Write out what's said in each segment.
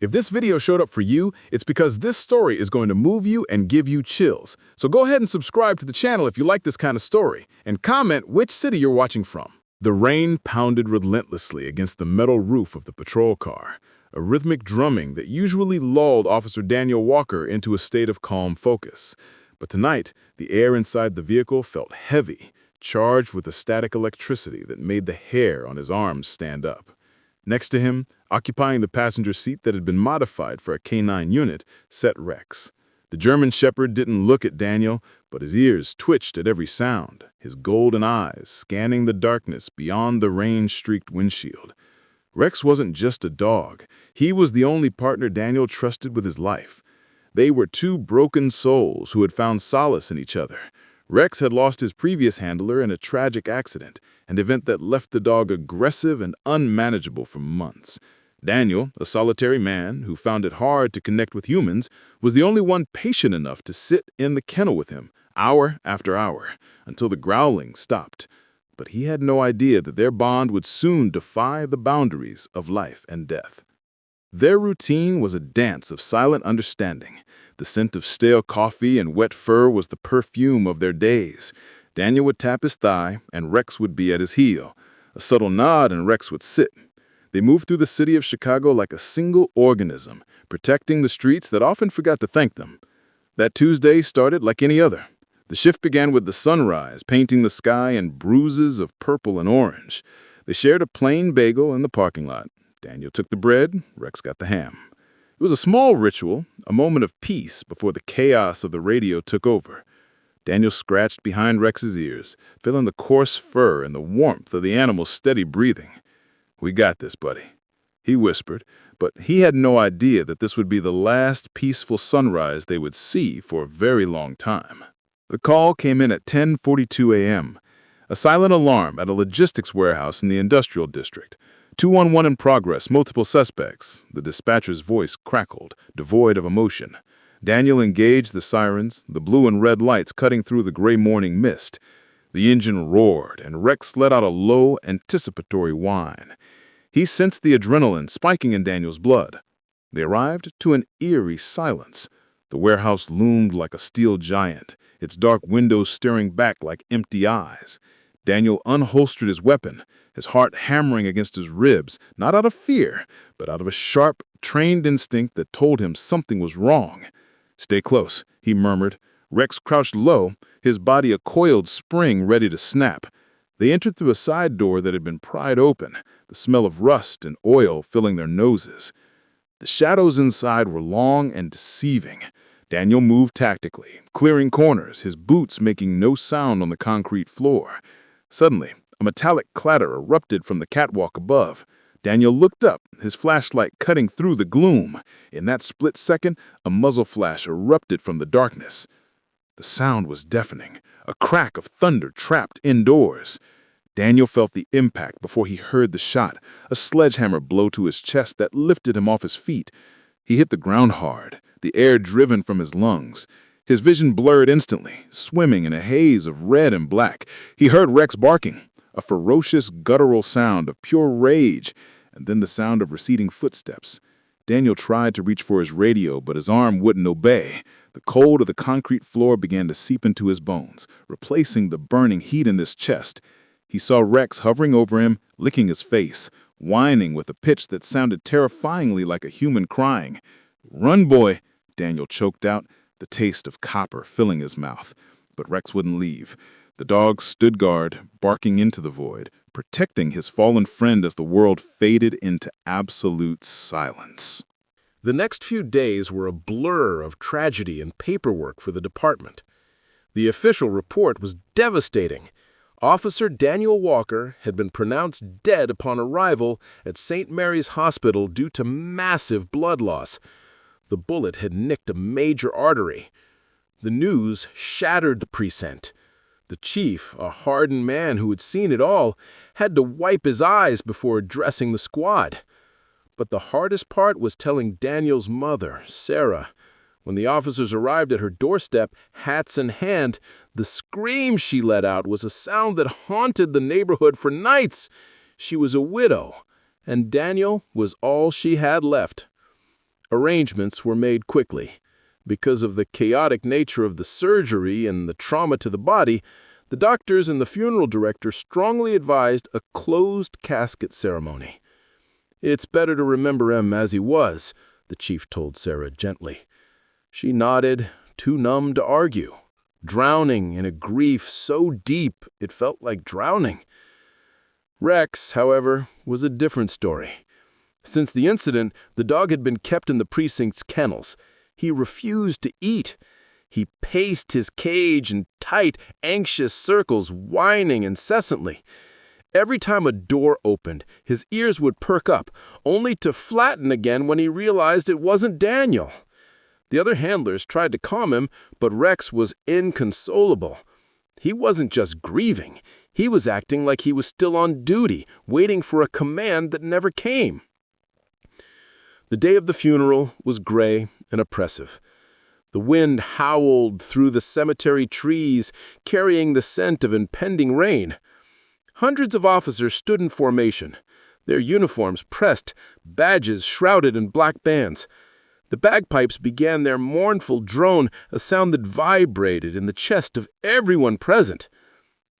If this video showed up for you, it's because this story is going to move you and give you chills. So go ahead and subscribe to the channel if you like this kind of story, and comment which city you're watching from. The rain pounded relentlessly against the metal roof of the patrol car, a rhythmic drumming that usually lulled Officer Daniel Walker into a state of calm focus. But tonight, the air inside the vehicle felt heavy, charged with a static electricity that made the hair on his arms stand up. Next to him, occupying the passenger seat that had been modified for a K9 unit, sat Rex. The German Shepherd didn't look at Daniel, but his ears twitched at every sound, his golden eyes scanning the darkness beyond the rain-streaked windshield. Rex wasn't just a dog. He was the only partner Daniel trusted with his life. They were two broken souls who had found solace in each other. Rex had lost his previous handler in a tragic accident, an event that left the dog aggressive and unmanageable for months. Daniel, a solitary man who found it hard to connect with humans, was the only one patient enough to sit in the kennel with him, hour after hour, until the growling stopped. But he had no idea that their bond would soon defy the boundaries of life and death. Their routine was a dance of silent understanding. The scent of stale coffee and wet fur was the perfume of their days. Daniel would tap his thigh, and Rex would be at his heel. A subtle nod, and Rex would sit. They moved through the city of Chicago like a single organism, protecting the streets that often forgot to thank them. That Tuesday started like any other. The shift began with the sunrise, painting the sky in bruises of purple and orange. They shared a plain bagel in the parking lot. Daniel took the bread, Rex got the ham. It was a small ritual, a moment of peace before the chaos of the radio took over. Daniel scratched behind Rex's ears, feeling the coarse fur and the warmth of the animal's steady breathing. "We got this, buddy," he whispered, but he had no idea that this would be the last peaceful sunrise they would see for a very long time. The call came in at 10:42 a.m., a silent alarm at a logistics warehouse in the industrial district. 211 in progress, multiple suspects. The dispatcher's voice crackled, devoid of emotion. Daniel engaged the sirens, the blue and red lights cutting through the gray morning mist. The engine roared, and Rex let out a low, anticipatory whine. He sensed the adrenaline spiking in Daniel's blood. They arrived to an eerie silence. The warehouse loomed like a steel giant, its dark windows staring back like empty eyes. Daniel unholstered his weapon, his heart hammering against his ribs, not out of fear, but out of a sharp, trained instinct that told him something was wrong. "Stay close," he murmured. Rex crouched low, his body a coiled spring ready to snap. They entered through a side door that had been pried open, the smell of rust and oil filling their noses. The shadows inside were long and deceiving. Daniel moved tactically, clearing corners, his boots making no sound on the concrete floor. Suddenly, a metallic clatter erupted from the catwalk above. Daniel looked up, his flashlight cutting through the gloom. In that split second, a muzzle flash erupted from the darkness. The sound was deafening, a crack of thunder trapped indoors. Daniel felt the impact before he heard the shot, a sledgehammer blow to his chest that lifted him off his feet. He hit the ground hard, the air driven from his lungs. His vision blurred instantly, swimming in a haze of red and black. He heard Rex barking, a ferocious guttural sound of pure rage, and then the sound of receding footsteps. Daniel tried to reach for his radio, but his arm wouldn't obey. The cold of the concrete floor began to seep into his bones, replacing the burning heat in his chest. He saw Rex hovering over him, licking his face, whining with a pitch that sounded terrifyingly like a human crying. "Run, boy," Daniel choked out, the taste of copper filling his mouth. But Rex wouldn't leave. The dog stood guard, barking into the void, protecting his fallen friend as the world faded into absolute silence. The next few days were a blur of tragedy and paperwork for the department. The official report was devastating. Officer Daniel Walker had been pronounced dead upon arrival at St. Mary's Hospital due to massive blood loss. The bullet had nicked a major artery. The news shattered the precinct. The chief, a hardened man who had seen it all, had to wipe his eyes before addressing the squad. But the hardest part was telling Daniel's mother, Sarah. When the officers arrived at her doorstep, hats in hand, the scream she let out was a sound that haunted the neighborhood for nights. She was a widow, and Daniel was all she had left. Arrangements were made quickly. Because of the chaotic nature of the surgery and the trauma to the body, the doctors and the funeral director strongly advised a closed casket ceremony. "It's better to remember him as he was," the chief told Sarah gently. She nodded, too numb to argue, drowning in a grief so deep it felt like drowning. Rex, however, was a different story. Since the incident, the dog had been kept in the precinct's kennels. He refused to eat. He paced his cage in tight, anxious circles, whining incessantly. Every time a door opened, his ears would perk up, only to flatten again when he realized it wasn't Daniel. The other handlers tried to calm him, but Rex was inconsolable. He wasn't just grieving. He was acting like he was still on duty, waiting for a command that never came. The day of the funeral was gray and oppressive. The wind howled through the cemetery trees, carrying the scent of impending rain. Hundreds of officers stood in formation, their uniforms pressed, badges shrouded in black bands. The bagpipes began their mournful drone, a sound that vibrated in the chest of everyone present.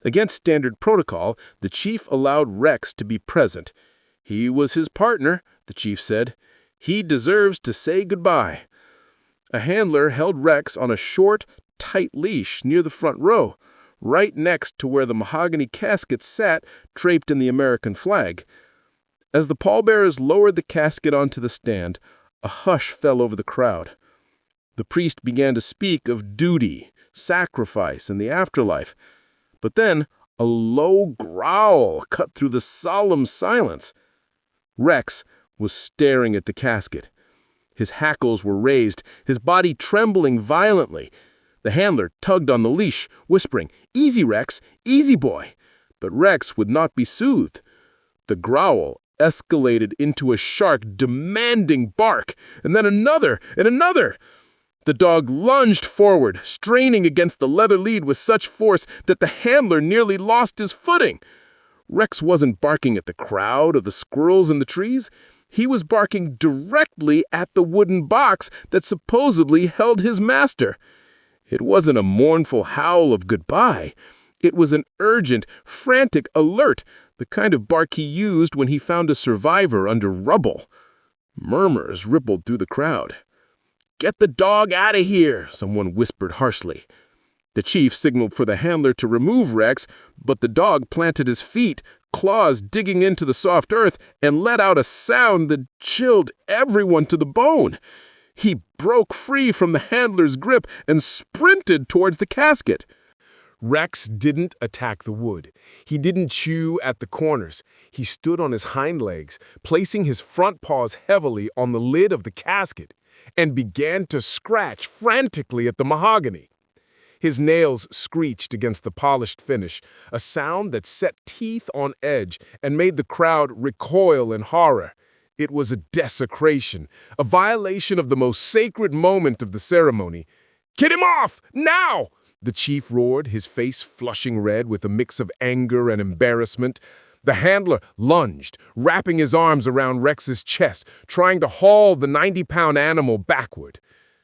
Against standard protocol, the chief allowed Rex to be present. He was his partner, the chief said. He deserves to say goodbye. A handler held Rex on a short, tight leash near the front row, right next to where the mahogany casket sat, draped in the American flag. As the pallbearers lowered the casket onto the stand, a hush fell over the crowd. The priest began to speak of duty, sacrifice, and the afterlife. But then a low growl cut through the solemn silence. Rex was staring at the casket. His hackles were raised, his body trembling violently. The handler tugged on the leash, whispering, "Easy, Rex, easy, boy." But Rex would not be soothed. The growl escalated into a shark, demanding bark, and then another and another. The dog lunged forward, straining against the leather lead with such force that the handler nearly lost his footing. Rex wasn't barking at the crowd or the squirrels in the trees. He was barking directly at the wooden box that supposedly held his master. It wasn't a mournful howl of goodbye. It was an urgent, frantic alert, the kind of bark he used when he found a survivor under rubble. Murmurs rippled through the crowd. "Get the dog out of here," someone whispered harshly. The chief signaled for the handler to remove Rex, but the dog planted his feet, claws digging into the soft earth, and let out a sound that chilled everyone to the bone. He broke free from the handler's grip and sprinted towards the casket. Rex didn't attack the wood. He didn't chew at the corners. He stood on his hind legs, placing his front paws heavily on the lid of the casket, and began to scratch frantically at the mahogany. His nails screeched against the polished finish, a sound that set teeth on edge and made the crowd recoil in horror. It was a desecration, a violation of the most sacred moment of the ceremony. "Get him off, now!" the chief roared, his face flushing red with a mix of anger and embarrassment. The handler lunged, wrapping his arms around Rex's chest, trying to haul the 90-pound animal backward.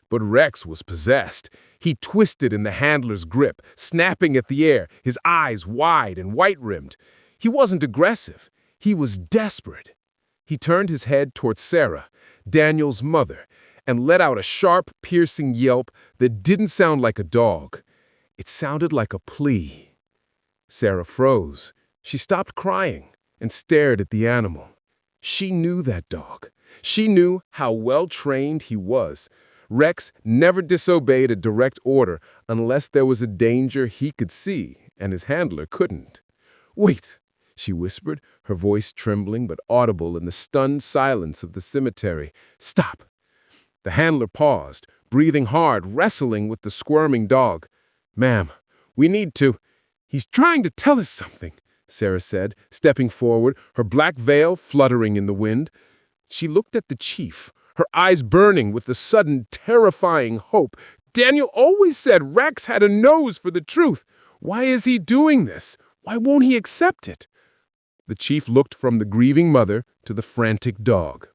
But Rex was possessed. He twisted in the handler's grip, snapping at the air, his eyes wide and white-rimmed. He wasn't aggressive. He was desperate. He turned his head toward Sarah, Daniel's mother, and let out a sharp, piercing yelp that didn't sound like a dog. It sounded like a plea. Sarah froze. She stopped crying and stared at the animal. She knew that dog. She knew how well-trained he was. Rex never disobeyed a direct order unless there was a danger he could see and his handler couldn't. "Wait," she whispered, her voice trembling but audible in the stunned silence of the cemetery. "Stop." The handler paused, breathing hard, wrestling with the squirming dog. "Ma'am, we need to—" "He's trying to tell us something," Sarah said, stepping forward, her black veil fluttering in the wind. She looked at the chief, her eyes burning with the sudden, terrifying hope. "Daniel always said Rex had a nose for the truth. Why is he doing this? Why won't he accept it?" The chief looked from the grieving mother to the frantic dog.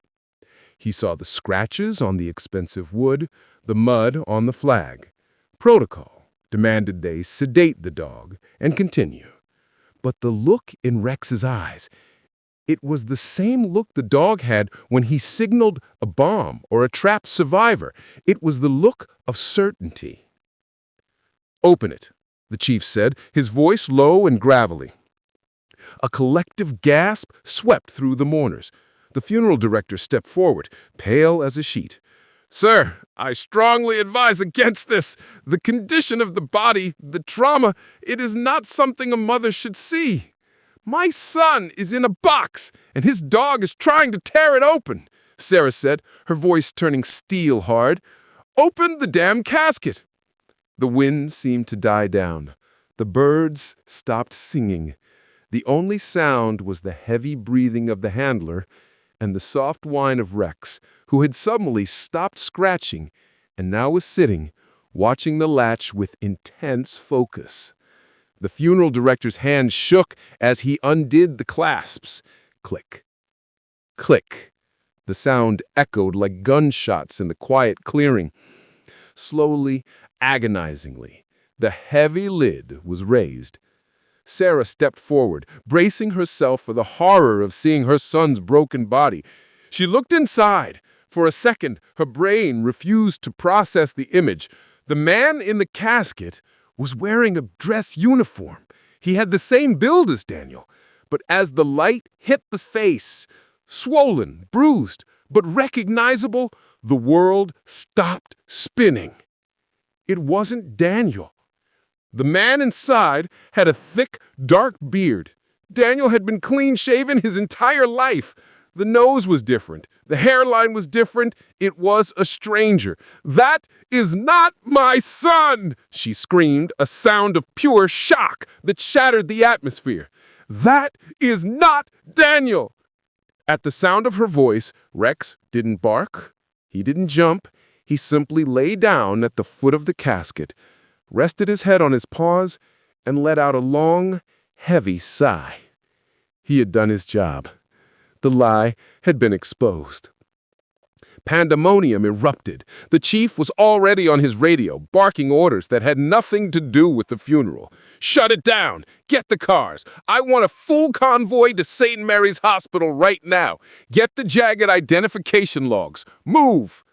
He saw the scratches on the expensive wood, the mud on the flag. Protocol demanded they sedate the dog and continue. But the look in Rex's eyes, it was the same look the dog had when he signaled a bomb or a trapped survivor. It was the look of certainty. "Open it," the chief said, his voice low and gravelly. A collective gasp swept through the mourners. The funeral director stepped forward, pale as a sheet. "Sir, I strongly advise against this. The condition of the body, the trauma, it is not something a mother should see. My son is in a box, and his dog is trying to tear it open," Sarah said, her voice turning steel hard. "Open the damn casket." The wind seemed to die down. The birds stopped singing. The only sound was the heavy breathing of the handler and the soft whine of Rex, who had suddenly stopped scratching and now was sitting, watching the latch with intense focus. The funeral director's hand shook as he undid the clasps. Click. Click. The sound echoed like gunshots in the quiet clearing. Slowly, agonizingly, the heavy lid was raised. Sarah stepped forward, bracing herself for the horror of seeing her son's broken body. She looked inside. For a second, her brain refused to process the image. The man in the casket was wearing a dress uniform. He had the same build as Daniel. But as the light hit the face, swollen, bruised, but recognizable, the world stopped spinning. It wasn't Daniel. The man inside had a thick, dark beard. Daniel had been clean-shaven his entire life. The nose was different. The hairline was different. It was a stranger. "That is not my son!" she screamed, a sound of pure shock that shattered the atmosphere. "That is not Daniel!" At the sound of her voice, Rex didn't bark. He didn't jump. He simply lay down at the foot of the casket, rested his head on his paws, and let out a long, heavy sigh. He had done his job. The lie had been exposed. Pandemonium erupted. The chief was already on his radio, barking orders that had nothing to do with the funeral. "Shut it down! Get the cars! I want a full convoy to St. Mary's Hospital right now! Get the jagged identification logs! Move!"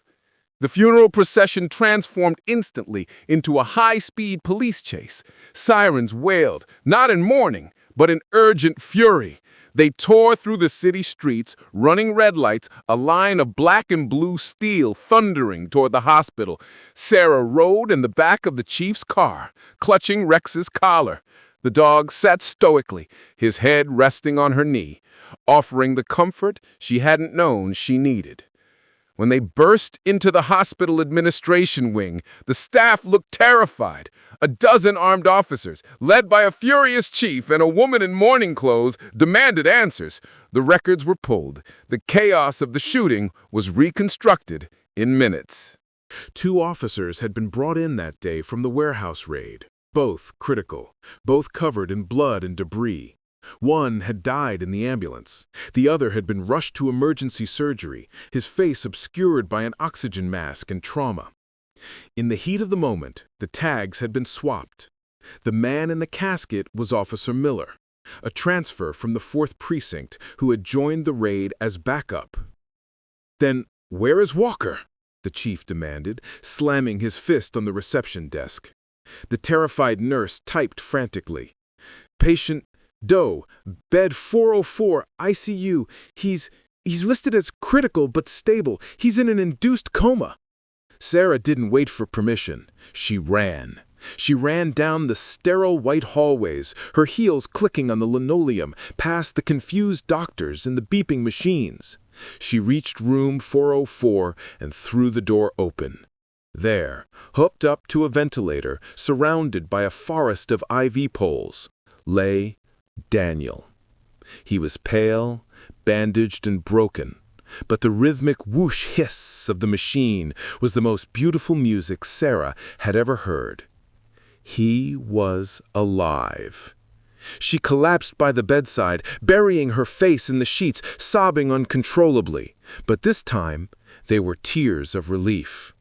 The funeral procession transformed instantly into a high-speed police chase. Sirens wailed, not in mourning, but in urgent fury. They tore through the city streets, running red lights, a line of black and blue steel thundering toward the hospital. Sarah rode in the back of the chief's car, clutching Rex's collar. The dog sat stoically, his head resting on her knee, offering the comfort she hadn't known she needed. When they burst into the hospital administration wing, the staff looked terrified. A dozen armed officers, led by a furious chief and a woman in mourning clothes, demanded answers. The records were pulled. The chaos of the shooting was reconstructed in minutes. 2 officers had been brought in that day from the warehouse raid, both critical, both covered in blood and debris. One had died in the ambulance. The other had been rushed to emergency surgery, his face obscured by an oxygen mask and trauma. In the heat of the moment, the tags had been swapped. The man in the casket was Officer Miller, a transfer from the 4th Precinct who had joined the raid as backup. "Then where is Walker?" the chief demanded, slamming his fist on the reception desk. The terrified nurse typed frantically. "Patient Doe, bed 404, ICU. He's listed as critical but stable. He's in an induced coma." Sarah didn't wait for permission. She ran. She ran down the sterile white hallways, her heels clicking on the linoleum, past the confused doctors and the beeping machines. She reached room 404 and threw the door open. There, hooked up to a ventilator, surrounded by a forest of IV poles, lay Daniel. He was pale, bandaged and broken, but the rhythmic whoosh hiss of the machine was the most beautiful music Sarah had ever heard. He was alive. She collapsed by the bedside, burying her face in the sheets, sobbing uncontrollably. But this time, They were tears of relief.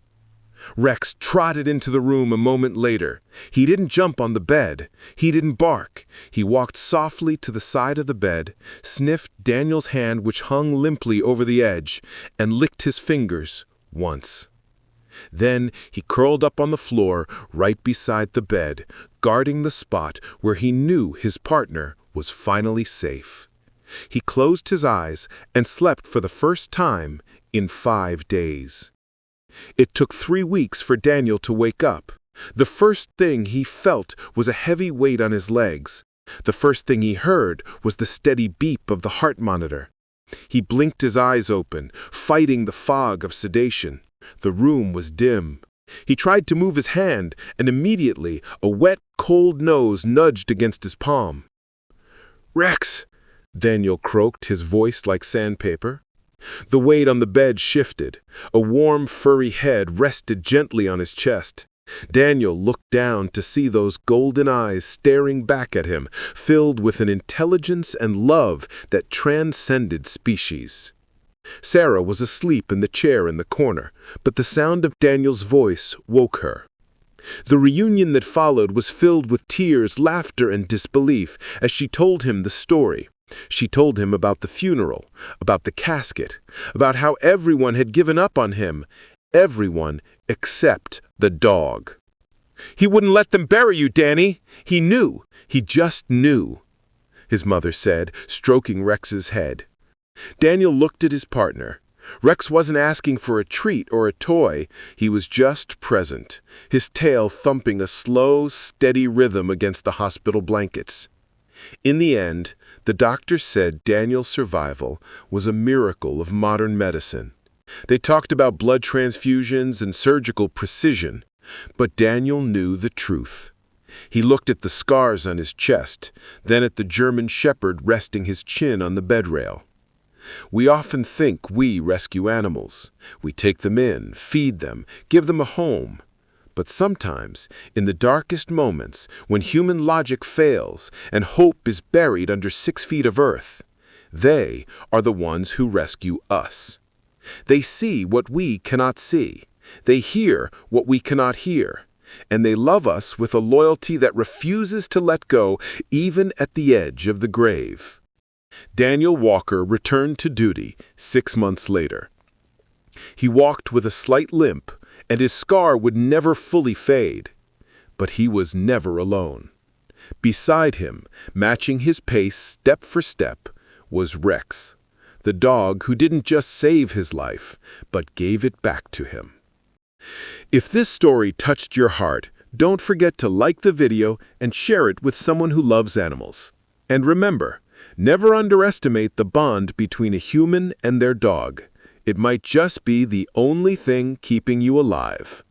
Rex trotted into the room a moment later. He didn't jump on the bed. He didn't bark. He walked softly to the side of the bed, sniffed Daniel's hand which hung limply over the edge, and licked his fingers once. Then he curled up on the floor right beside the bed, guarding the spot where he knew his partner was finally safe. He closed his eyes and slept for the first time in 5 days. It took 3 weeks for Daniel to wake up. The first thing he felt was a heavy weight on his legs. The first thing he heard was the steady beep of the heart monitor. He blinked his eyes open, fighting the fog of sedation. The room was dim. He tried to move his hand, and immediately a wet, cold nose nudged against his palm. "Rex!" Daniel croaked, his voice like sandpaper. The weight on the bed shifted. A warm, furry head rested gently on his chest. Daniel looked down to see those golden eyes staring back at him, filled with an intelligence and love that transcended species. Sarah was asleep in the chair in the corner, but the sound of Daniel's voice woke her. The reunion that followed was filled with tears, laughter, and disbelief as she told him the story. She told him about the funeral, about the casket, about how everyone had given up on him, everyone except the dog. "He wouldn't let them bury you, Danny. He knew. He just knew," his mother said, stroking Rex's head. Daniel looked at his partner. Rex wasn't asking for a treat or a toy. He was just present, his tail thumping a slow, steady rhythm against the hospital blankets. In the end, the doctor said Daniel's survival was a miracle of modern medicine. They talked about blood transfusions and surgical precision, but Daniel knew the truth. He looked at the scars on his chest, then at the German shepherd resting his chin on the bedrail. We often think we rescue animals. We take them in, feed them, give them a home. But sometimes, in the darkest moments, when human logic fails and hope is buried under 6 feet of earth, they are the ones who rescue us. They see what we cannot see. They hear what we cannot hear. And they love us with a loyalty that refuses to let go, even at the edge of the grave. Daniel Walker returned to duty 6 months later. He walked with a slight limp, and his scar would never fully fade. But he was never alone. Beside him, matching his pace step for step, was Rex, the dog who didn't just save his life, but gave it back to him. If this story touched your heart, don't forget to like the video and share it with someone who loves animals. And remember, never underestimate the bond between a human and their dog. It might just be the only thing keeping you alive.